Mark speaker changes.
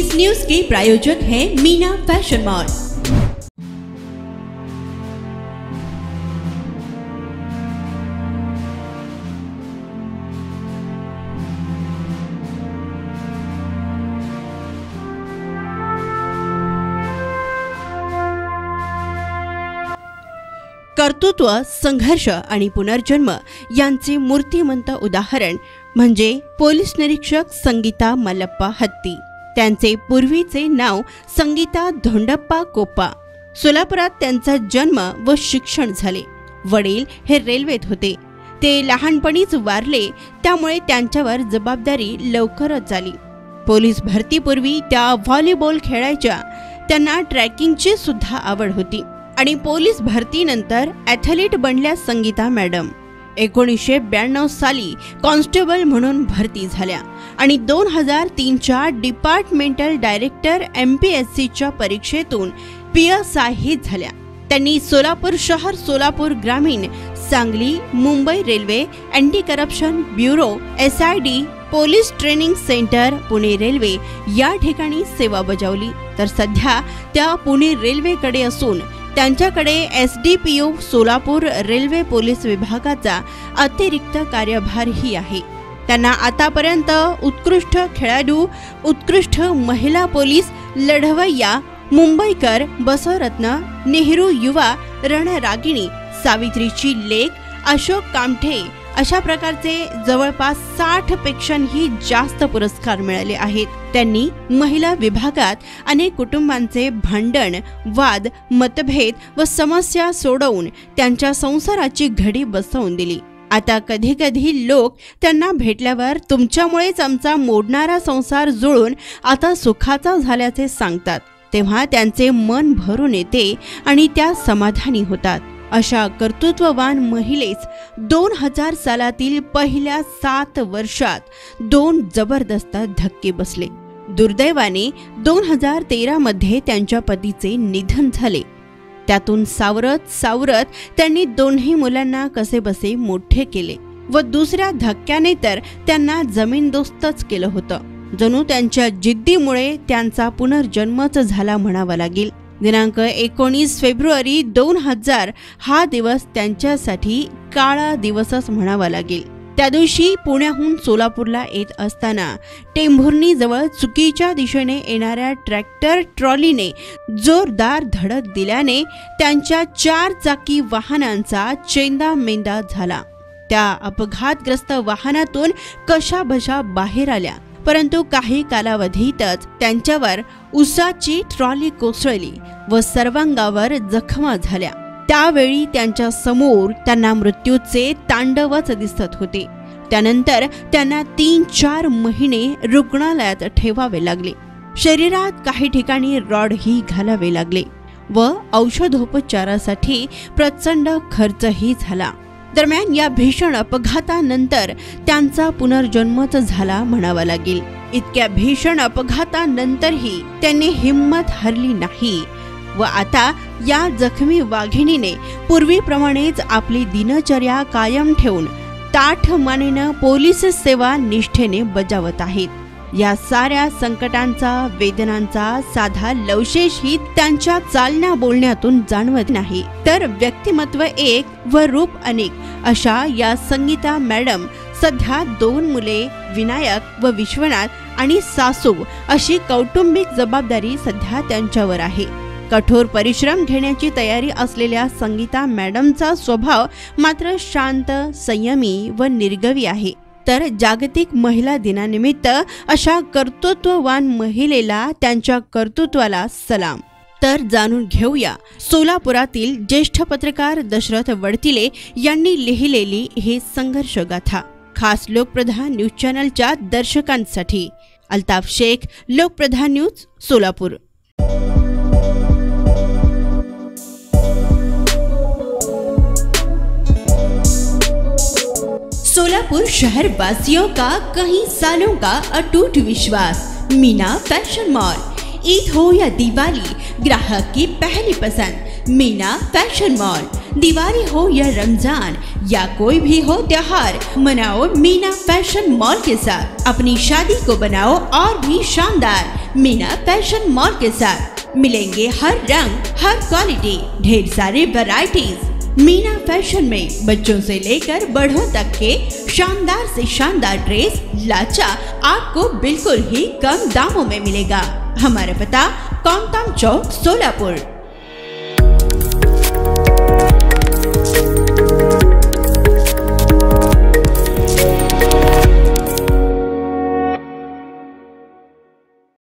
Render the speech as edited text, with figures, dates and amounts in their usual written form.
Speaker 1: इस news के प्रायोजक हैं Meena fashion mall. कर्तृत्व, संघर्ष आणि पुनर्जन्म यांचे मूर्तिमंत उदाहरण म्हणजे पोलीस निरीक्षक संगीता मल्लप्पा हत्ती। त्यांचे पूर्वीचे नाव संगीता धोंडप्पा कोप्पा। सोलापुरात त्यांचा जन्म व शिक्षण झाले। वडील हे रेल्वेत होते। ते लहानपणीच वारले, त्यामुळे त्यांच्यावर जबाबदारी लवकरच आली। पोलीस भरतीपूर्वी त्या व्हॉलीबॉल खेळायच्या। त्यांना ट्रॅकिंगची सुद्धा आवड होती आणि पोलीस भरतीनंतर ॲथलीट बनल्या संगीता मॅडम। 1992 साली कॉन्स्टेबल म्हणून भरती झाल्या आणि 2003च्या डिपार्टमेंटल डायरेक्टर MPSCच्या परीक्षेतून PSI झाल्या। त्यांनी सोलापूर शहर, सोलापूर ग्रामीण, Sangli, Mumbai railway, anti corruption bureau, SID, police training centre, Pune railway या ठिकाणी सेवा बजावली। तर सध्या त्या पुणे रेल्वेकडे असून त्यांच्याकडे SDPO सोलापूर रेल्वे पोलीस विभागाचा अतिरिक्त कार्यभारही आहे। त्यांना आतापर्यंत उत्कृष्ट खेळाडू, उत्कृष्ट महिला पोलीस, लढवय्या, मुंबईकर, बसवरत्न, नेहरू युवा, रणरागिणी, सावित्रीची लेक, अशोक कामठे अशा प्रकारचे जवळपास 60 पेक्षाही जास्त पुरस्कार मिळाले आहेत। त्यांनी महिला विभागात अनेक कुटुंबांचे भांडण, वाद, मतभेद व समस्या सोडवून त्यांच्या संसाराची घडी बसवून दिली। आता कधी कधी लोक त्यांना भेटल्यावर तुमच्यामुळेच आमचा मोडणारा संसार जुळून आता सुखाचा झाल्याचे सांगतात, तेव्हा त्यांचे मन भरून येते आणि त्या समाधानी होतात। अशा कर्तृत्ववान महिलेस 2000 सालातील पहिल्या 7 वर्षात 2 जबरदस्त धक्के बसले। दुर्दैवाने 2013 मध्ये त्यांच्या पतीचे निधन झाले। त्यातून सावरत त्यांनी दोन्ही मुलांना कसेबसे मोठे केले व दुसऱ्या धक्क्याने तर त्यांना जमीनदोस्तच केलं होतं। जणू त्यांच्या जिद्दीमुळे त्यांचा पुनर्जन्मच झाला म्हणावा लागेल। दिनांक 19 फेब्रुवारी 2000 हा दिवस त्यांच्यासाठी काळा दिवसच म्हणावा लागेल। त्या दिवशी पुण्याहून सोलापूरला येत असताना टेंभुर्णी जवळ चुकीच्या दिशेने येणाऱ्या ट्रॅक्टर ट्रॉलीने जोरदार धडक दिल्याने त्यांच्या 4 चाकी वाहनांचा चेंदामेंदा झाला। त्या अपघातग्रस्त वाहनातून कशाबशा बाहेर आल्या, परंतु काही कालावधीतच त्यांच्यावर उसाची ट्रॉली कोसळली व सर्वांगावर जखमा झाल्या। त्यावेळी त्यांच्या समोर त्यांना मृत्यूचे तांडवच दिसत होते। त्यानंतर त्यांना 3-4 महिने रुग्णालयात ठेवावे लागले। शरीरात काही ठिकाणी रॉडही घालावे लागले व औषधोपचारासाठी प्रचंड खर्चही झाला। दरम्यान या भीषण अपघातानंतर त्यांचा पुनर्जन्मच झाला म्हणावा लागेल। इतक्या भीषण अपघातानंतरही त्यांनी हिम्मत हरली नाही व आता या जखमी वाघिणीने पूर्वीप्रमाणेच आपली दिनचर्या कायम ठेवून ताठ मानेनं पोलीस सेवा निष्ठेने बजावत आहेत। या साऱ्या संकटांचा, वेदनांचा साधा लवशेषही त्यांच्या चालण्या बोलण्यातून जाणवत नाही, तर व्यक्तिमत्व एक व रूप अनेक अशा या संगीता मॅडम सध्या 2 मुले, विनायक व विश्वनाथ आणि सासू अशी कौटुंबिक जबाबदारी सध्या त्यांच्यावर आहे। कठोर परिश्रम घेण्याची तयारी असलेल्या संगीता मॅडमचा स्वभाव मात्र शांत, संयमी व निर्गवी आहे। तर जागतिक महिला दिनानिमित्त अशा कर्तृत्ववान महिलेला, त्यांच्या कर्तृत्वाला सलाम। तर जाणून घेऊया सोलापुरातील ज्येष्ठ पत्रकार दशरथ वडतिले यांनी लिहिलेली ही संघर्ष गाथा। खास लोकप्रधान न्यूज चॅनलच्या दर्शकांसाठी अल्ताफ शेख, लोकप्रधान न्यूज, सोलापूर। सोलापुर शहर वासियों का कई सालों का अटूट विश्वास, मीना फैशन मॉल। ईद हो या दिवाली, ग्राहक की पहली पसंद मीना फैशन मॉल। दिवाली हो या रमजान या कोई भी हो त्योहार, मनाओ मीना फैशन मॉल के साथ। अपनी शादी को बनाओ और भी शानदार। मीना फैशन मॉल के साथ मिलेंगे हर रंग, हर क्वालिटी, ढेर सारे वैरायटीज। मीना फैशन में बच्चों से लेकर बड़ों तक के शानदार से शानदार ड्रेस लाचा आपको बिल्कुल ही कम दामों में मिलेगा। हमारा पता कौनताम चौक, सोलापुर।